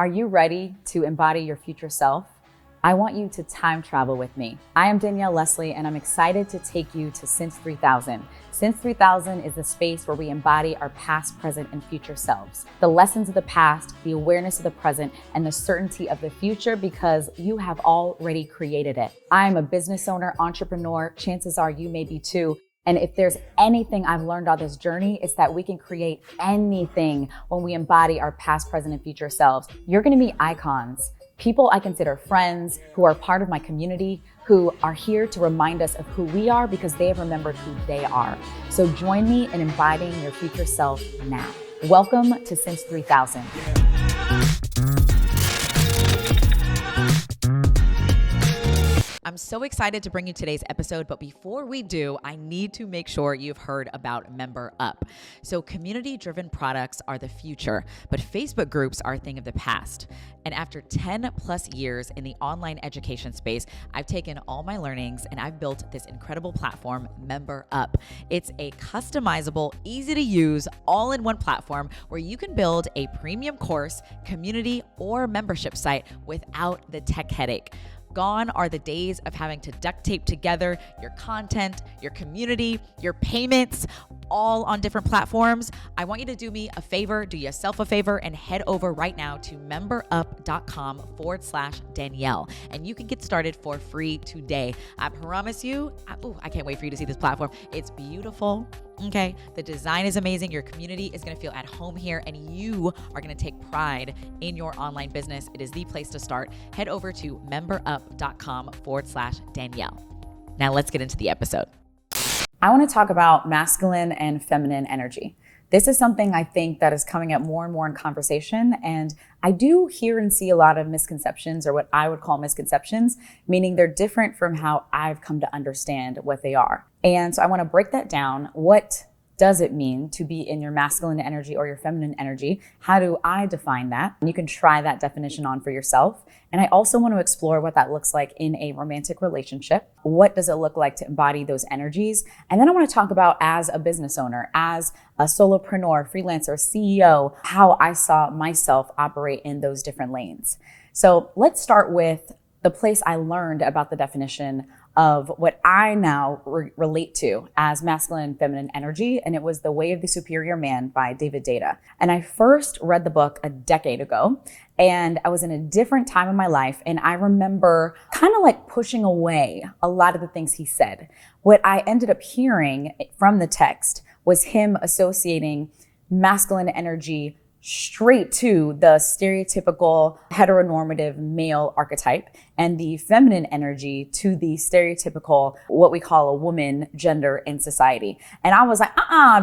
Are you ready to embody your future self? I want you to time travel with me. I am Danielle Leslie, and I'm excited to take you to Since 3000. Since 3000 is the space where we embody our past, present, and future selves. The lessons of the past, the awareness of the present, and the certainty of the future, because you have already created it. I am a business owner, entrepreneur. Chances are you may be too. And if there's anything I've learned on this journey, it's that we can create anything when we embody our past, present, and future selves. You're gonna meet icons, people I consider friends who are part of my community, who are here to remind us of who we are because they have remembered who they are. So join me in embodying your future self now. Welcome to Since 3000. I'm so excited to bring you today's episode, but before we do, I need to make sure you've heard about Member Up. So community-driven products are the future, but Facebook groups are a thing of the past. And after 10 plus years in the online education space, I've taken all my learnings and I've built this incredible platform, Member Up. It's a customizable, easy to use, all-in-one platform where you can build a premium course, community, or membership site without the tech headache. Gone are the days of having to duct tape together your content, your community, your payments, all on different platforms. I want you to do me a favor, do yourself a favor, and head over right now to memberup.com/Danielle. And you can get started for free today. I promise you, I can't wait for you to see this platform. It's beautiful. Okay, the design is amazing. Your community is going to feel at home here, and you are going to take pride in your online business. It is the place to start. Head over to memberup.com/Danielle. Now let's get into the episode. I want to talk about masculine and feminine energy. This is something I think that is coming up more and more in conversation, and I do hear and see a lot of misconceptions, or what I would call misconceptions, meaning they're different from how I've come to understand what they are. And so I want to break that down. What does it mean to be in your masculine energy or your feminine energy? How do I define that? And you can try that definition on for yourself. And I also want to explore what that looks like in a romantic relationship. What does it look like to embody those energies? And then I want to talk about, as a business owner, as a solopreneur, freelancer, CEO, how I saw myself operate in those different lanes. So let's start with the place I learned about the definition of what I now relate to as masculine and feminine energy. And it was The Way of the Superior Man by David Data. And I first read the book a decade ago, and I was in a different time in my life. And I remember kind of like pushing away a lot of the things he said. What I ended up hearing from the text was him associating masculine energy straight to the stereotypical heteronormative male archetype, and the feminine energy to the stereotypical, what we call a woman gender in society. And I was like,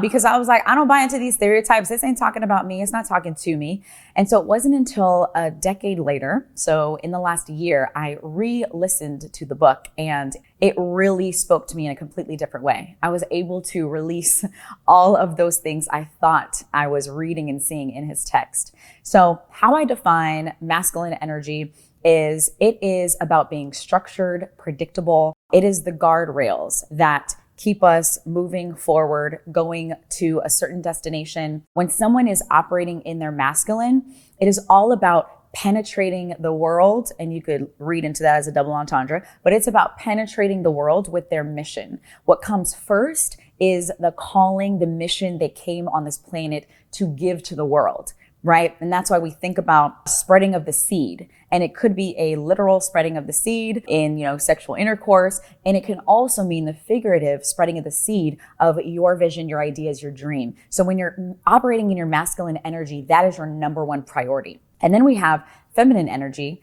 because I was like, I don't buy into these stereotypes. This ain't talking about me. It's not talking to me. And so it wasn't until a decade later, so in the last year, I re-listened to the book, and it really spoke to me in a completely different way. I was able to release all of those things I thought I was reading and seeing in his text. So how I define masculine energy is, it is about being structured, predictable. It is the guardrails that keep us moving forward, going to a certain destination. When someone is operating in their masculine, it is all about penetrating the world, and you could read into that as a double entendre, but it's about penetrating the world with their mission. What comes first is the calling, the mission they came on this planet to give to the world, right? And that's why we think about spreading of the seed. And it could be a literal spreading of the seed in, sexual intercourse. And it can also mean the figurative spreading of the seed of your vision, your ideas, your dream. So when you're operating in your masculine energy, that is your number one priority. And then we have feminine energy.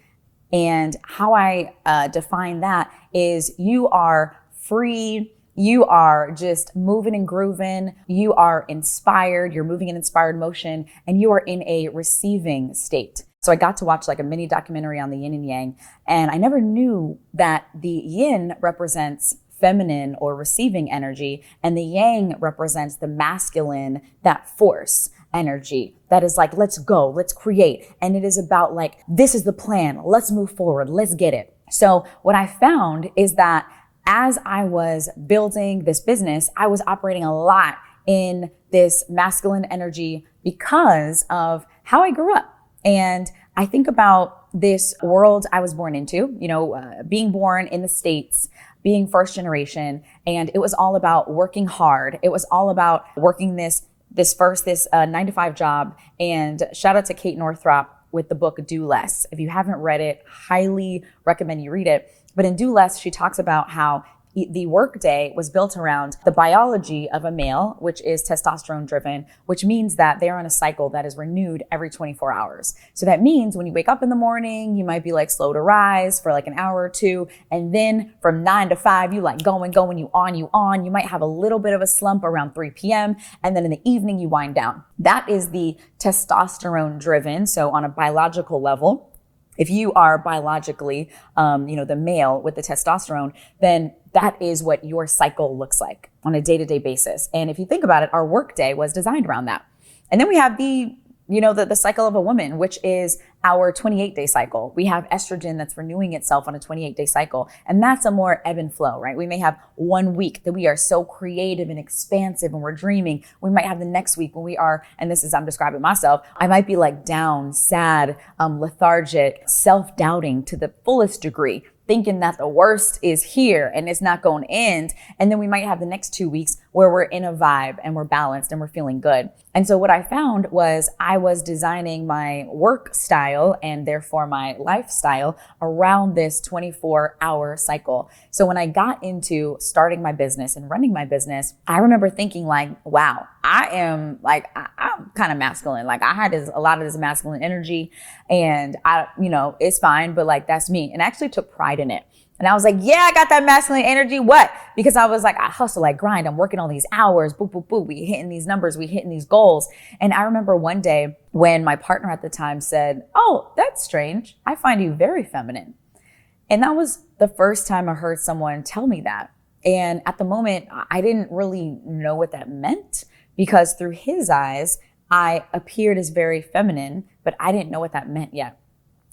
And how I define that is, you are free. You are just moving and grooving. You are inspired. You're moving in inspired motion, and you are in a receiving state. So I got to watch like a mini documentary on the yin and yang, and I never knew that the yin represents feminine or receiving energy, and the yang represents the masculine, that force energy that is like, let's go, let's create. And it is about like, this is the plan. Let's move forward. Let's get it. So what I found is that as I was building this business, I was operating a lot in this masculine energy because of how I grew up. And I think about this world I was born into, being born in the States, being first generation, and it was all about working hard. It was all about working this 9-to-5 job. And shout out to Kate Northrup with the book Do Less. If you haven't read it, highly recommend you read it. But in Do Less, she talks about how the workday was built around the biology of a male, which is testosterone driven, which means that they're on a cycle that is renewed every 24 hours. So that means when you wake up in the morning, you might be like slow to rise for like an hour or two. And then from 9 to 5, you like going, you on. You might have a little bit of a slump around 3 p.m. And then in the evening, you wind down. That is the testosterone driven. So on a biological level, if you are biologically, the male with the testosterone, then that is what your cycle looks like on a day-to-day basis. And if you think about it, our workday was designed around that. And then we have the cycle of a woman, which is our 28-day cycle. We have estrogen that's renewing itself on a 28-day cycle. And that's a more ebb and flow, right? We may have 1 week that we are so creative and expansive and we're dreaming. We might have the next week when we are, and this is, I'm describing myself, I might be like down, sad, lethargic, self-doubting to the fullest degree, thinking that the worst is here and it's not going to end. And then we might have the next 2 weeks where we're in a vibe and we're balanced and we're feeling good. And so what I found was I was designing my work style and therefore my lifestyle around this 24-hour cycle. So when I got into starting my business and running my business, I remember thinking like, wow, I'm kind of masculine. Like I had a lot of this masculine energy and it's fine, but like that's me. And I actually took pride in it. And I was like, yeah, I got that masculine energy. What? Because I was like, I hustle, I grind. I'm working all these hours. Boop, boop, boop. We hitting these numbers. We hitting these goals. And I remember one day when my partner at the time said, oh, that's strange. I find you very feminine. And that was the first time I heard someone tell me that. And at the moment, I didn't really know what that meant because through his eyes, I appeared as very feminine, but I didn't know what that meant yet.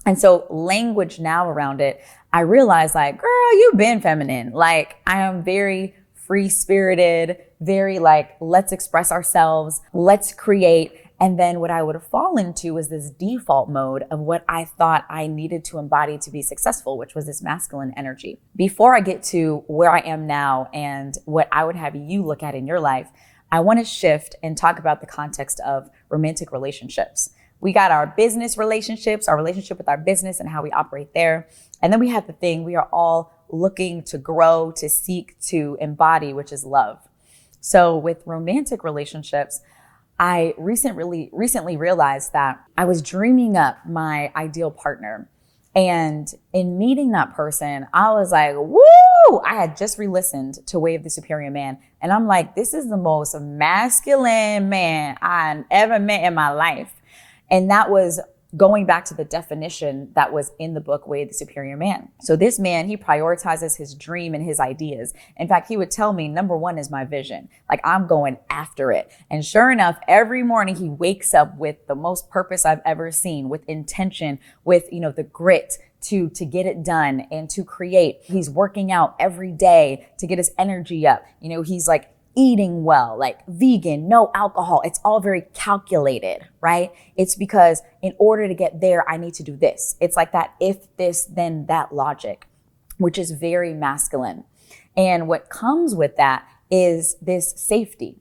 And so language now around it, I realized like, girl, you've been feminine. Like I am very free spirited, very like, let's express ourselves, let's create. And then what I would fall into was this default mode of what I thought I needed to embody to be successful, which was this masculine energy. Before I get to where I am now and what I would have you look at in your life, I want to shift and talk about the context of romantic relationships. We got our business relationships, our relationship with our business and how we operate there. And then we have the thing we are all looking to grow, to seek, to embody, which is love. So with romantic relationships, I recently realized that I was dreaming up my ideal partner. And in meeting that person, I was like, woo! I had just re-listened to Way of the Superior Man. And I'm like, this is the most masculine man I ever met in my life. And that was going back to the definition that was in the book, Way of the Superior Man. So this man, he prioritizes his dream and his ideas. In fact, he would tell me, number one is my vision. Like I'm going after it. And sure enough, every morning he wakes up with the most purpose I've ever seen, with intention, with, the grit to get it done and to create. He's working out every day to get his energy up. He's like, eating well, like vegan, no alcohol. It's all very calculated, right? It's because in order to get there, I need to do this. It's like that if this, then that logic, which is very masculine. And what comes with that is this safety.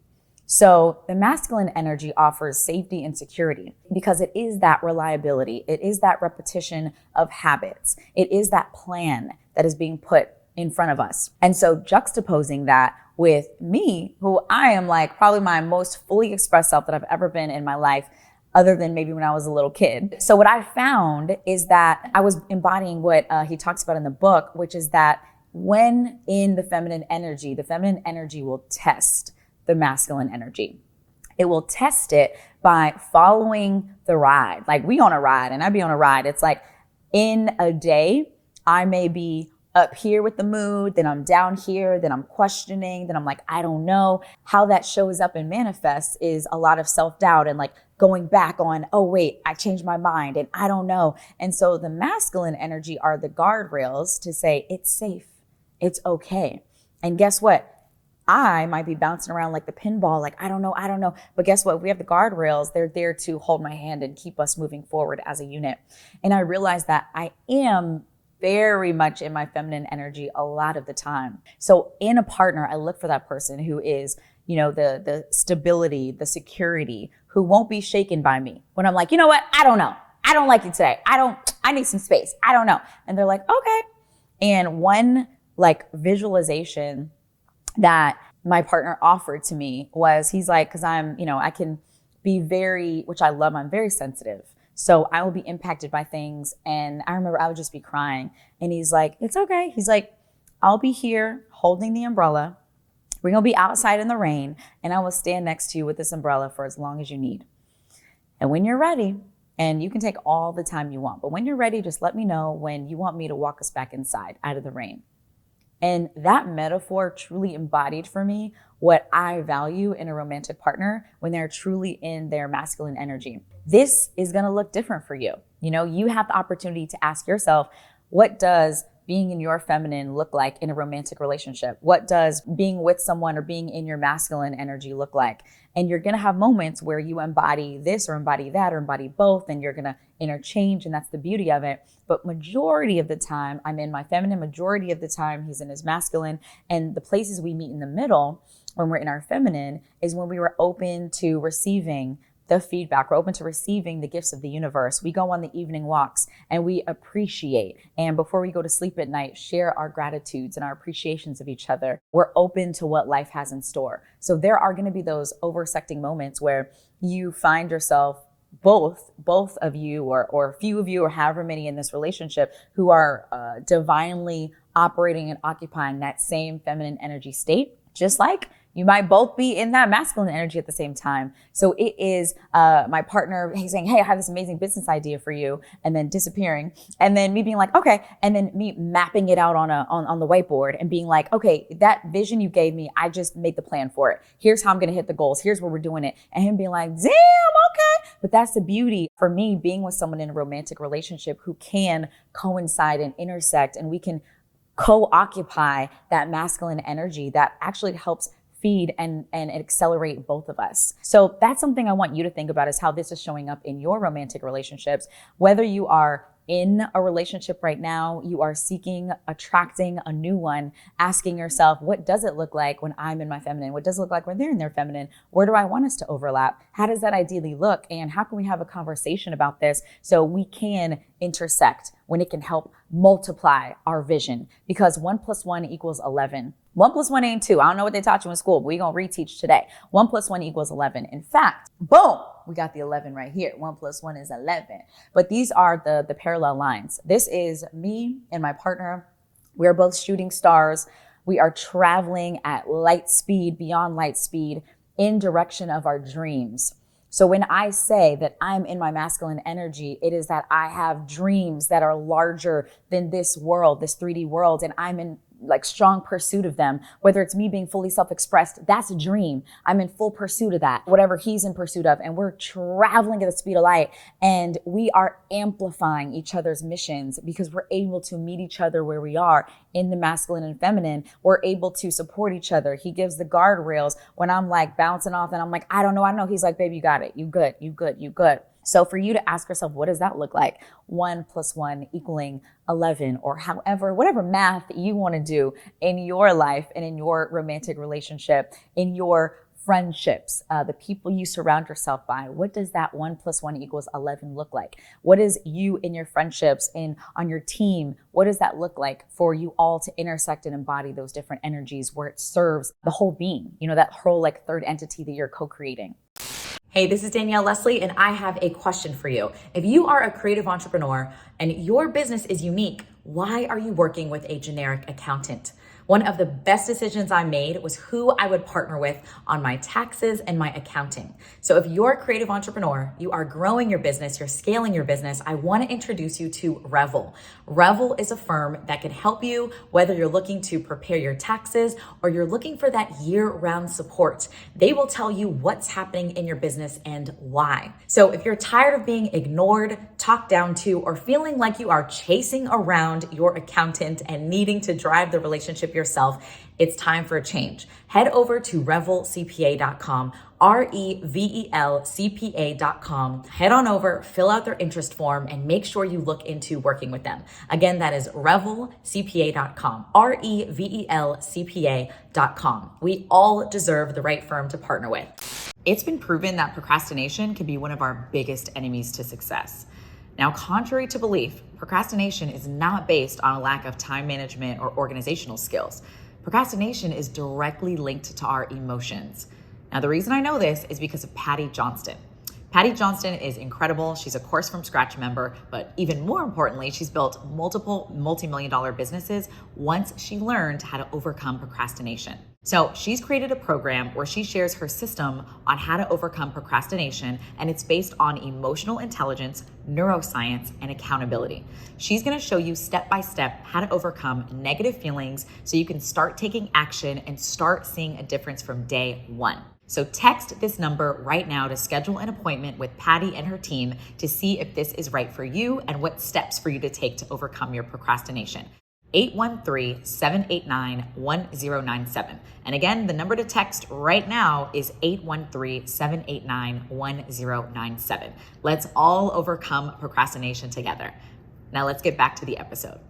So the masculine energy offers safety and security because it is that reliability. It is that repetition of habits. It is that plan that is being put in front of us. And so juxtaposing that with me, who I am like probably my most fully expressed self that I've ever been in my life, other than maybe when I was a little kid. So what I found is that I was embodying what he talks about in the book, which is that when in the feminine energy will test the masculine energy. It will test it by following the ride. Like we on a ride and I be on a ride. It's like in a day, I may be up here with the mood, then I'm down here, then I'm questioning, then I'm like, I don't know. How that shows up and manifests is a lot of self-doubt and like going back on, oh wait, I changed my mind and I don't know. And so the masculine energy are the guardrails to say it's safe, it's okay. And guess what? I might be bouncing around like the pinball, like, I don't know. But guess what? We have the guardrails. They're there to hold my hand and keep us moving forward as a unit. And I realized that I am very much in my feminine energy a lot of the time. So in a partner, I look for that person who is, the stability, the security, who won't be shaken by me. When I'm like, you know what? I don't know. I don't like you today. I need some space. I don't know. And they're like, okay. And one like visualization that my partner offered to me was, he's like, cause I can be which I love, I'm very sensitive. So I will be impacted by things. And I remember I would just be crying. And he's like, it's okay. He's like, I'll be here holding the umbrella. We're going to be outside in the rain, and I will stand next to you with this umbrella for as long as you need. And when you're ready, and you can take all the time you want, but when you're ready, just let me know when you want me to walk us back inside out of the rain. And that metaphor truly embodied for me what I value in a romantic partner when they're truly in their masculine energy. This is going to look different for you. You have the opportunity to ask yourself, what does being in your feminine look like in a romantic relationship? What does being with someone or being in your masculine energy look like? And you're going to have moments where you embody this or embody that or embody both, and you're going to interchange, and that's the beauty of it. But majority of the time, I'm in my feminine. Majority of the time, he's in his masculine. And the places we meet in the middle when we're in our feminine is when we were open to receiving the feedback. We're open to receiving the gifts of the universe. We go on the evening walks and we appreciate. And before we go to sleep at night, share our gratitudes and our appreciations of each other. We're open to what life has in store. So there are going to be those oversecting moments where you find yourself, both of you or a few of you or however many in this relationship, who are divinely operating and occupying that same feminine energy state, just like you might both be in that masculine energy at the same time. So it is my partner saying, hey, I have this amazing business idea for you, and then disappearing. And then me being like, okay. And then me mapping it out on the whiteboard and being like, okay, that vision you gave me, I just made the plan for it. Here's how I'm going to hit the goals. Here's where we're doing it. And him being like, damn, okay. But that's the beauty for me, being with someone in a romantic relationship who can coincide and intersect, and we can co-occupy that masculine energy that actually helps feed and accelerate both of us. So that's something I want you to think about, is how this is showing up in your romantic relationships. Whether you are in a relationship right now, you are seeking, attracting a new one, asking yourself, what does it look like when I'm in my feminine? What does it look like when they're in their feminine? Where do I want us to overlap? How does that ideally look? And how can we have a conversation about this so we can intersect when it can help multiply our vision? Because 1 + 1 = 11. 1 + 1 ain't 2. I don't know what they taught you in school, but we're going to reteach today. 1 + 1 = 11. In fact, boom, we got the 11 right here. 1 + 1 is 11. But these are the parallel lines. This is me and my partner. We are both shooting stars. We are traveling at light speed, beyond light speed, in direction of our dreams. So when I say that I'm in my masculine energy, it is that I have dreams that are larger than this world, this 3D world, and I'm in like strong pursuit of them. Whether it's me being fully self-expressed, that's a dream. I'm in full pursuit of that, whatever he's in pursuit of. And we're traveling at the speed of light, and we are amplifying each other's missions because we're able to meet each other where we are in the masculine and feminine. We're able to support each other. He gives the guardrails when I'm like bouncing off and I'm like, I don't know. He's like, baby, you got it. You good. So for you to ask yourself, what does that look like? 1 + 1 = 11, or however, whatever math you want to do in your life and in your romantic relationship, in your friendships, the people you surround yourself by. What does that 1 + 1 = 11 look like? What is you in your friendships and on your team? What does that look like for you all to intersect and embody those different energies where it serves the whole being, that whole like third entity that you're co-creating? Hey, this is Danielle Leslie, and I have a question for you. If you are a creative entrepreneur and your business is unique, why are you working with a generic accountant? One of the best decisions I made was who I would partner with on my taxes and my accounting. So if you're a creative entrepreneur, you are growing your business, you're scaling your business, I want to introduce you to Revel. Revel is a firm that can help you whether you're looking to prepare your taxes or you're looking for that year-round support. They will tell you what's happening in your business and why. So if you're tired of being ignored, talked down to, or feeling like you are chasing around your accountant and needing to drive the relationship you're yourself, it's time for a change. Head over to revelcpa.com, revelcpa.com. Head on over, fill out their interest form, and make sure you look into working with them. Again, that is revelcpa.com, revelcpa.com. We all deserve the right firm to partner with. It's been proven that procrastination can be one of our biggest enemies to success. Now, contrary to belief, procrastination is not based on a lack of time management or organizational skills. Procrastination is directly linked to our emotions. Now, the reason I know this is because of Patty Johnston. Patty Johnston is incredible. She's a Course from Scratch member, but even more importantly, she's built multiple multi-million-dollar businesses once she learned how to overcome procrastination. So she's created a program where she shares her system on how to overcome procrastination, and it's based on emotional intelligence, neuroscience, and accountability. She's gonna show you step-by-step how to overcome negative feelings so you can start taking action and start seeing a difference from day one. So text this number right now to schedule an appointment with Patty and her team to see if this is right for you and what steps for you to take to overcome your procrastination. 813-789-1097. And again, the number to text right now is 813-789-1097. Let's all overcome procrastination together. Now let's get back to the episode.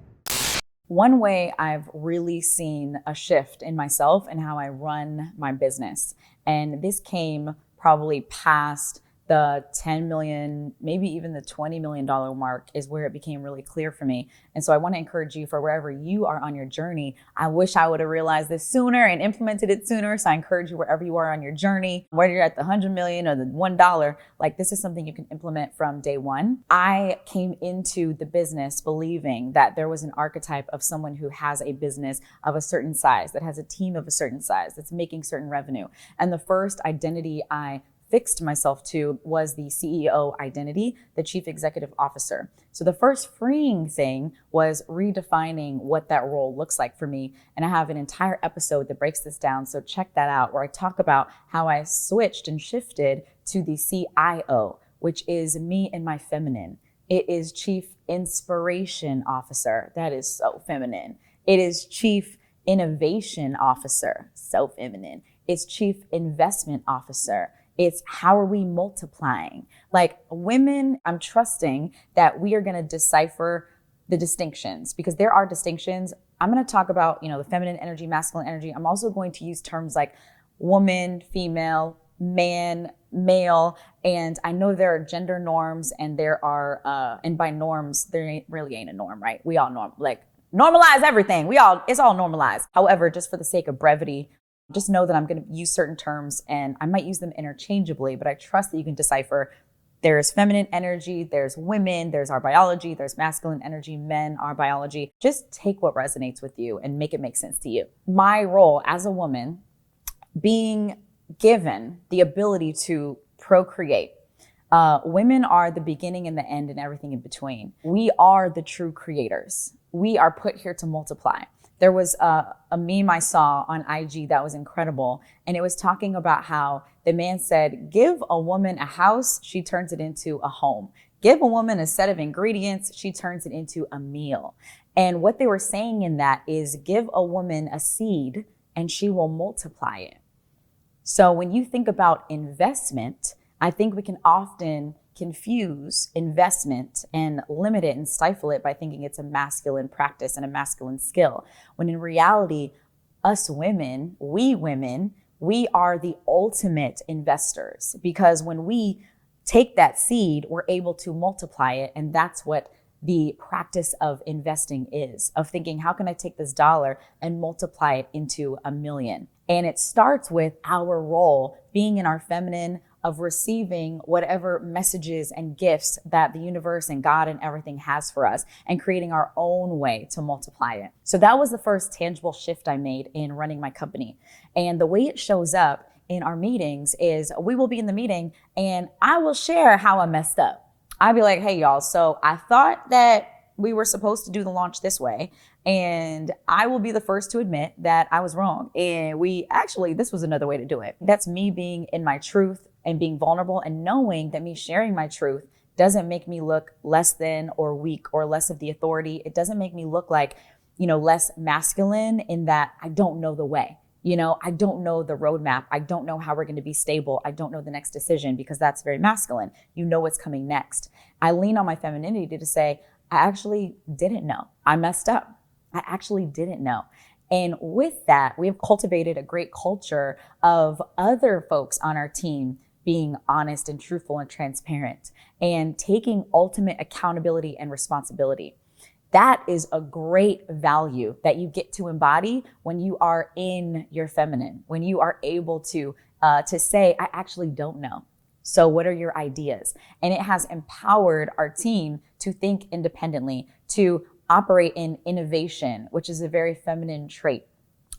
One way I've really seen a shift in myself and how I run my business, and this came probably past the 10 million, maybe even the $20 million mark, is where it became really clear for me. And so I want to encourage you, for wherever you are on your journey. I wish I would have realized this sooner and implemented it sooner. So I encourage you, wherever you are on your journey, whether you're at the 100 million or the $1, like, this is something you can implement from day one. I came into the business believing that there was an archetype of someone who has a business of a certain size, that has a team of a certain size, that's making certain revenue. And the first identity I fixed myself to was the CEO identity, the Chief Executive Officer. So the first freeing thing was redefining what that role looks like for me. And I have an entire episode that breaks this down. So check that out, where I talk about how I switched and shifted to the CIO, which is me and my feminine. It is Chief Inspiration Officer. That is so feminine. It is Chief Innovation Officer, so feminine. It's Chief Investment Officer. It's how are we multiplying? Like, women, I'm trusting that we are going to decipher the distinctions, because there are distinctions. I'm going to talk about, the feminine energy, masculine energy. I'm also going to use terms like woman, female, man, male. And I know there are gender norms, and there are, and by norms, really ain't a norm, right? We all normalize everything. It's all normalized. However, just for the sake of brevity, just know that I'm going to use certain terms and I might use them interchangeably, but I trust that you can decipher. There's feminine energy, there's women, there's our biology, there's masculine energy, men, our biology. Just take what resonates with you and make it make sense to you. My role as a woman, being given the ability to procreate. Women are the beginning and the end and everything in between. We are the true creators. We are put here to multiply. There was a meme I saw on IG that was incredible. And it was talking about how the man said, give a woman a house, she turns it into a home. Give a woman a set of ingredients, she turns it into a meal. And what they were saying in that is, give a woman a seed and she will multiply it. So when you think about investment, I think we can often confuse investment and limit it and stifle it by thinking it's a masculine practice and a masculine skill. When in reality, us women, we are the ultimate investors, because when we take that seed, we're able to multiply it. And that's what the practice of investing is, of thinking, how can I take this dollar and multiply it into a million? And it starts with our role being in our feminine, of receiving whatever messages and gifts that the universe and God and everything has for us, and creating our own way to multiply it. So that was the first tangible shift I made in running my company. And the way it shows up in our meetings is, we will be in the meeting and I will share how I messed up. I'd be like, hey y'all, so I thought that we were supposed to do the launch this way, and I will be the first to admit that I was wrong. And this was another way to do it. That's me being in my truth and being vulnerable, and knowing that me sharing my truth doesn't make me look less than or weak or less of the authority. It doesn't make me look like, less masculine in that I don't know the way. I don't know the roadmap. I don't know how we're going to be stable. I don't know the next decision, because that's very masculine. You know what's coming next. I lean on my femininity to say, I actually didn't know. I messed up. I actually didn't know. And with that, we have cultivated a great culture of other folks on our team being honest and truthful and transparent and taking ultimate accountability and responsibility. That is a great value that you get to embody when you are in your feminine, when you are able to say, I actually don't know. So what are your ideas? And it has empowered our team to think independently, to operate in innovation, which is a very feminine trait.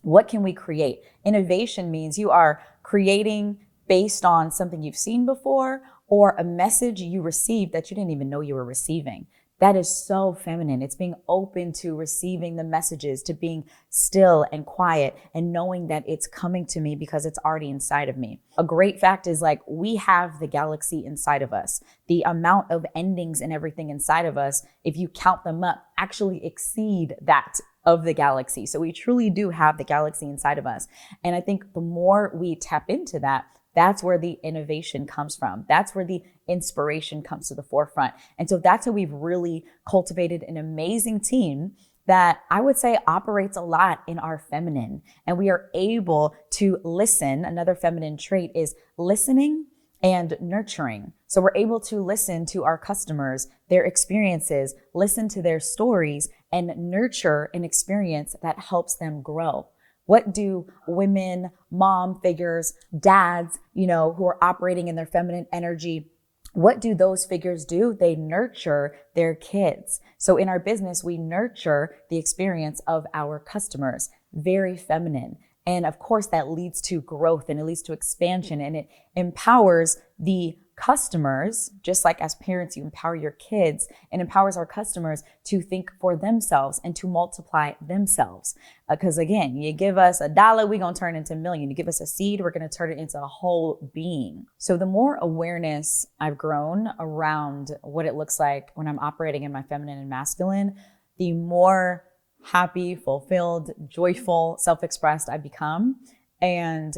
What can we create? Innovation means you are creating based on something you've seen before or a message you received that you didn't even know you were receiving. That is so feminine. It's being open to receiving the messages, to being still and quiet and knowing that it's coming to me because it's already inside of me. A great fact is, like, we have the galaxy inside of us. The amount of endings and everything inside of us, if you count them up, actually exceed that of the galaxy. So we truly do have the galaxy inside of us. And I think the more we tap into that, that's where the innovation comes from. That's where the inspiration comes to the forefront. And so that's how we've really cultivated an amazing team that I would say operates a lot in our feminine. And we are able to listen. Another feminine trait is listening and nurturing. So we're able to listen to our customers, their experiences, listen to their stories, and nurture an experience that helps them grow. What do women, mom figures, dads, who are operating in their feminine energy, what do those figures do? They nurture their kids. So in our business, we nurture the experience of our customers. Very feminine. And of course, that leads to growth and it leads to expansion and it empowers the customers, just like as parents, you empower your kids, and empowers our customers to think for themselves and to multiply themselves. Because again, you give us $1, we're going to turn it into a million. You give us a seed, we're going to turn it into a whole being. So the more awareness I've grown around what it looks like when I'm operating in my feminine and masculine, the more happy, fulfilled, joyful, self-expressed I become. And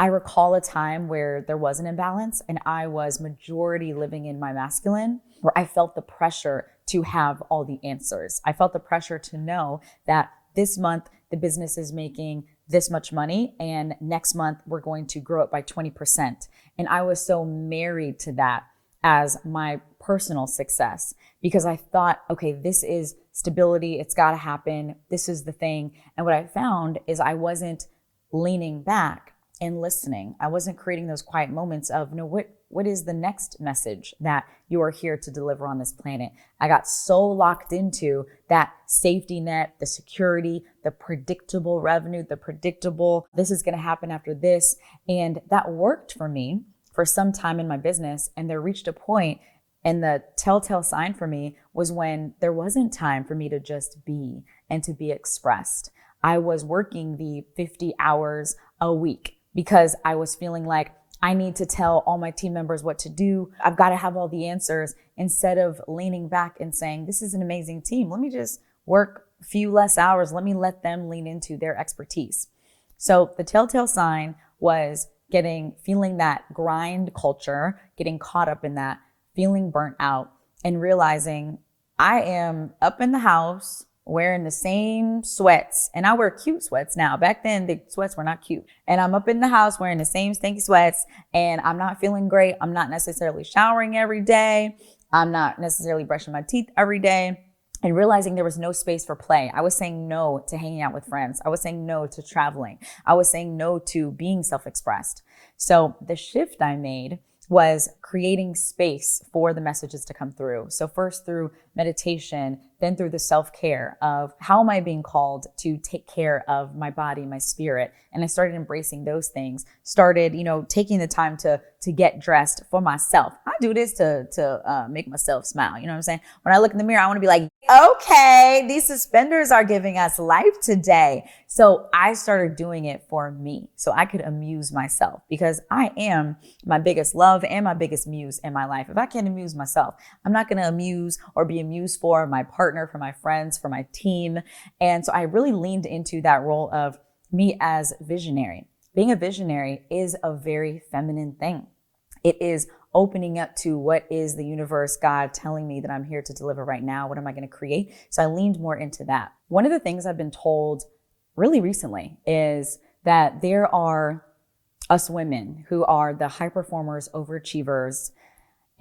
I recall a time where there was an imbalance and I was majority living in my masculine, where I felt the pressure to have all the answers. I felt the pressure to know that this month the business is making this much money and next month we're going to grow it by 20%. And I was so married to that as my personal success because I thought, okay, this is stability. It's got to happen. This is the thing. And what I found is I wasn't leaning back and listening. I wasn't creating those quiet moments of, no, what is the next message that you are here to deliver on this planet? I got so locked into that safety net, the security, the predictable revenue, the predictable, this is going to happen after this. And that worked for me for some time in my business. And there reached a point, and the telltale sign for me was when there wasn't time for me to just be and to be expressed. I was working the 50 hours a week because I was feeling like I need to tell all my team members what to do. I've got to have all the answers, instead of leaning back and saying, this is an amazing team. Let me just work a few less hours. Let me let them lean into their expertise. So the telltale sign was feeling that grind culture, getting caught up in that, feeling burnt out, and realizing I am up in the house wearing the same sweats, and I wear cute sweats now. Back then, the sweats were not cute. And I'm up in the house wearing the same stinky sweats, and I'm not feeling great. I'm not necessarily showering every day. I'm not necessarily brushing my teeth every day. And realizing there was no space for play. I was saying no to hanging out with friends. I was saying no to traveling. I was saying no to being self-expressed. So the shift I made was creating space for the messages to come through. So first through meditation, then through the self-care of how am I being called to take care of my body, my spirit. And I started embracing those things, started, taking the time to get dressed for myself. I do this to make myself smile. You know what I'm saying? When I look in the mirror, I want to be like, okay, these suspenders are giving us life today. So I started doing it for me so I could amuse myself, because I am my biggest love and my biggest muse in my life. If I can't amuse myself, I'm not going to amuse or be amused for my partner partner, for my friends, for my team. And so I really leaned into that role of me as visionary. Being a visionary is a very feminine thing. It is opening up to what is the universe, God telling me that I'm here to deliver right now. What am I going to create? So I leaned more into that. One of the things I've been told really recently is that there are us women who are the high performers, overachievers,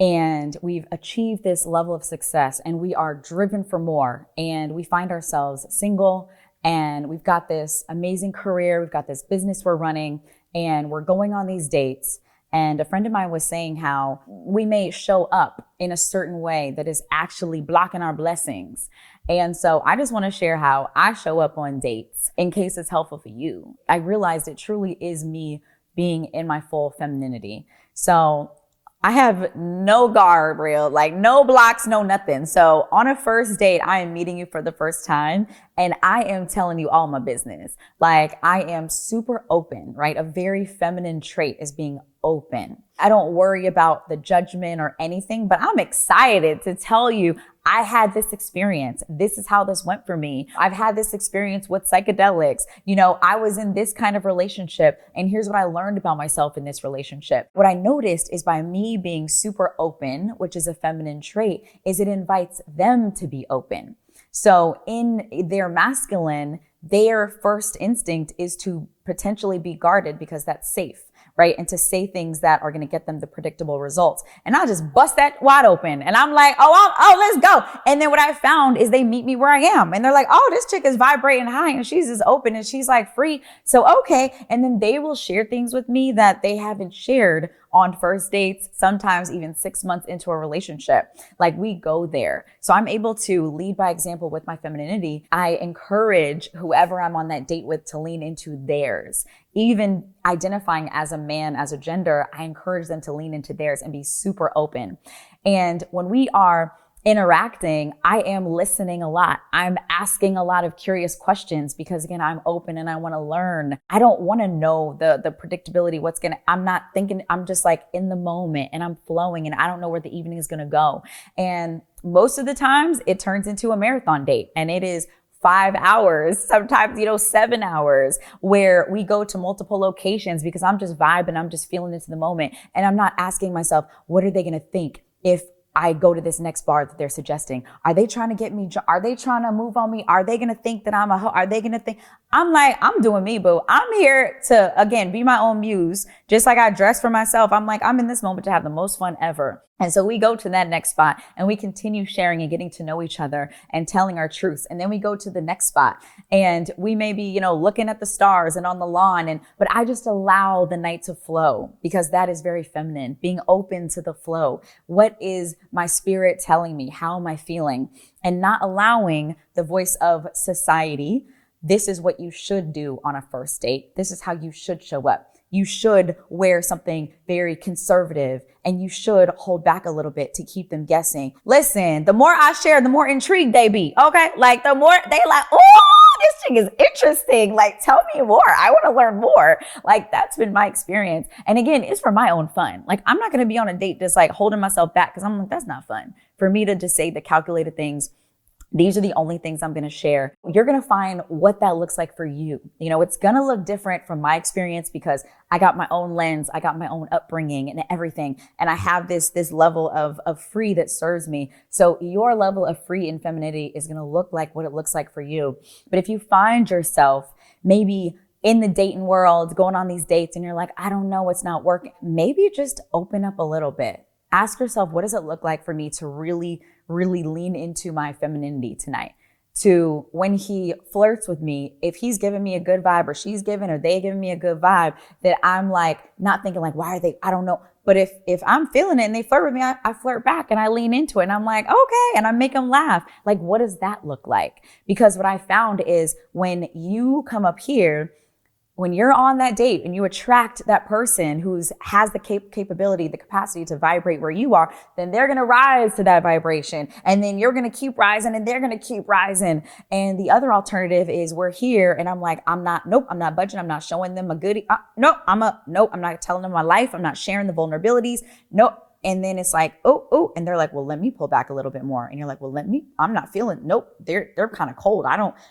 and we've achieved this level of success and we are driven for more, and we find ourselves single and we've got this amazing career, we've got this business we're running, and we're going on these dates. And a friend of mine was saying how we may show up in a certain way that is actually blocking our blessings. And so I just want to share how I show up on dates in case it's helpful for you. I realized it truly is me being in my full femininity. So I have no guardrail, like no blocks, no nothing. So on a first date, I am meeting you for the first time and I am telling you all my business. Like I am super open, right? A very feminine trait is being open. I don't worry about the judgment or anything, but I'm excited to tell you I had this experience. This is how this went for me. I've had this experience with psychedelics. I was in this kind of relationship and here's what I learned about myself in this relationship. What I noticed is by me being super open, which is a feminine trait, is it invites them to be open. So in their masculine, their first instinct is to potentially be guarded because that's safe, right? And to say things that are going to get them the predictable results. And I'll just bust that wide open. And I'm like, oh, let's go. And then what I found is they meet me where I am. And they're like, oh, this chick is vibrating high and she's just open and she's like free. So, okay. And then they will share things with me that they haven't shared on first dates, sometimes even 6 months into a relationship. Like we go there. So I'm able to lead by example with my femininity. I encourage whoever I'm on that date with to lean into theirs. Even identifying as a man, as a gender, I encourage them to lean into theirs and be super open. And when we are interacting, I am listening a lot. I'm asking a lot of curious questions because again, I'm open and I want to learn. I don't want to know the predictability, I'm not thinking, I'm just like in the moment and I'm flowing and I don't know where the evening is going to go. And most of the times it turns into a marathon date and it is 5 hours, sometimes, 7 hours, where we go to multiple locations because I'm just vibing, I'm just feeling into the moment. And I'm not asking myself, what are they going to think if I go to this next bar that they're suggesting? Are they trying to get me? Are they trying to move on me? Are they going to think that I'm a hoe? Are they going to think? I'm like, I'm doing me, boo. I'm here to, again, be my own muse. Just like I dress for myself. I'm like, I'm in this moment to have the most fun ever. And so we go to that next spot and we continue sharing and getting to know each other and telling our truths. And then we go to the next spot and we may be, looking at the stars and on the lawn. But I just allow the night to flow because that is very feminine, being open to the flow. What is my spirit telling me? How am I feeling? And not allowing the voice of society. This is what you should do on a first date. This is how you should show up. You should wear something very conservative and you should hold back a little bit to keep them guessing. Listen, the more I share, the more intrigued they be. Okay. Like the more they like, oh, this thing is interesting. Like, tell me more. I want to learn more. Like, that's been my experience. And again, it's for my own fun. Like, I'm not going to be on a date just like holding myself back because I'm like, that's not fun for me to just say the calculated things. These are the only things I'm going to share. You're going to find what that looks like for you. It's going to look different from my experience because I got my own lens. I got my own upbringing and everything. And I have this level of free that serves me. So your level of free and femininity is going to look like what it looks like for you. But if you find yourself maybe in the dating world, going on these dates and you're like, I don't know, it's not working. Maybe just open up a little bit. Ask yourself, what does it look like for me to really lean into my femininity tonight? To when he flirts with me, if he's giving me a good vibe or she's giving or they giving me a good vibe, that I'm like not thinking like, why are they, I don't know. But if I'm feeling it and they flirt with me, I flirt back and I lean into it and I'm like, okay. And I make them laugh. Like, what does that look like? Because what I found is when you come up here, when you're on that date and you attract that person who has the capability, the capacity to vibrate where you are, then they're going to rise to that vibration. And then you're going to keep rising and they're going to keep rising. And the other alternative is we're here and I'm like, I'm not budging. I'm not showing them a goodie. I'm not telling them my life. I'm not sharing the vulnerabilities. Nope. And then it's like, oh, and they're like, well, let me pull back a little bit more. And you're like, well, I'm not feeling, nope, they're kind of cold.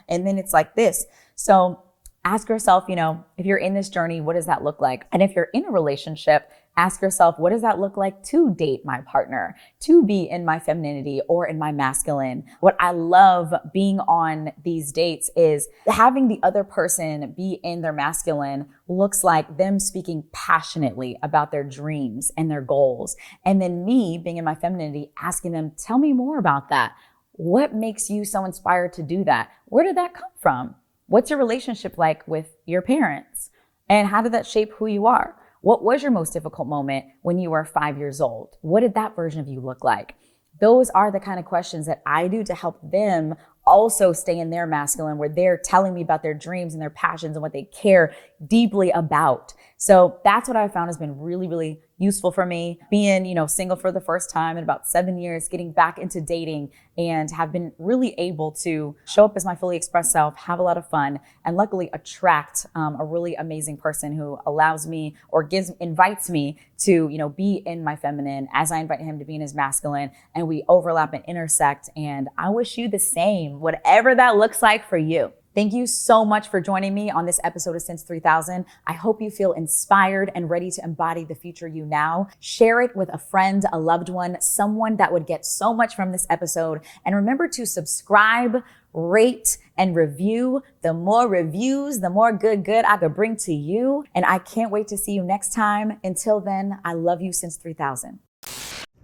And then it's like this. So ask yourself, if you're in this journey, what does that look like? And if you're in a relationship, ask yourself, what does that look like to date my partner, to be in my femininity or in my masculine? What I love being on these dates is having the other person be in their masculine looks like them speaking passionately about their dreams and their goals. And then me being in my femininity, asking them, tell me more about that. What makes you so inspired to do that? Where did that come from? What's your relationship like with your parents? And how did that shape who you are? What was your most difficult moment when you were 5 years old? What did that version of you look like? Those are the kind of questions that I do to help them also stay in their masculine, where they're telling me about their dreams and their passions and what they care deeply about. So that's what I found has been really, really useful for me. Being, single for the first time in about 7 years, getting back into dating, and have been really able to show up as my fully expressed self, have a lot of fun, and luckily attract a really amazing person who allows me or invites me to, be in my feminine as I invite him to be in his masculine, and we overlap and intersect. And I wish you the same, whatever that looks like for you. Thank you so much for joining me on this episode of Since 3000. I hope you feel inspired and ready to embody the future you now. Share it with a friend, a loved one, someone that would get so much from this episode. And remember to subscribe, rate, and review. The more reviews, the more good I could bring to you. And I can't wait to see you next time. Until then, I love you since 3000.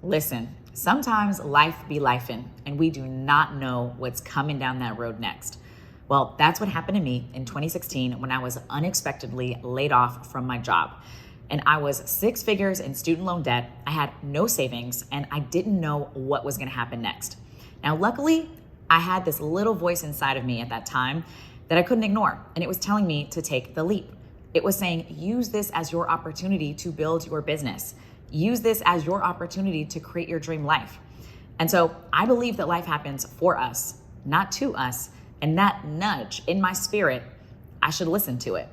Listen, sometimes life be lifing, and we do not know what's coming down that road next. Well, that's what happened to me in 2016 when I was unexpectedly laid off from my job. And I was 6 figures in student loan debt. I had no savings, and I didn't know what was going to happen next. Now, luckily, I had this little voice inside of me at that time that I couldn't ignore, and it was telling me to take the leap. It was saying, use this as your opportunity to build your business. Use this as your opportunity to create your dream life. And so I believe that life happens for us, not to us. And that nudge in my spirit, I should listen to it.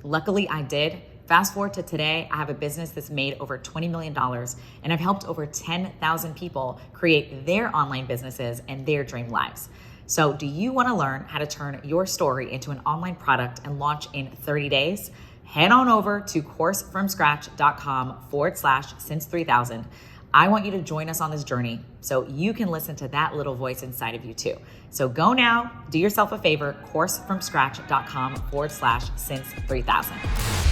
Luckily, I did. Fast forward to today, I have a business that's made over $20 million, and I've helped over 10,000 people create their online businesses and their dream lives. So do you want to learn how to turn your story into an online product and launch in 30 days? Head on over to coursefromscratch.com/since3000. I want you to join us on this journey so you can listen to that little voice inside of you too. So go now, do yourself a favor, coursefromscratch.com/since3000.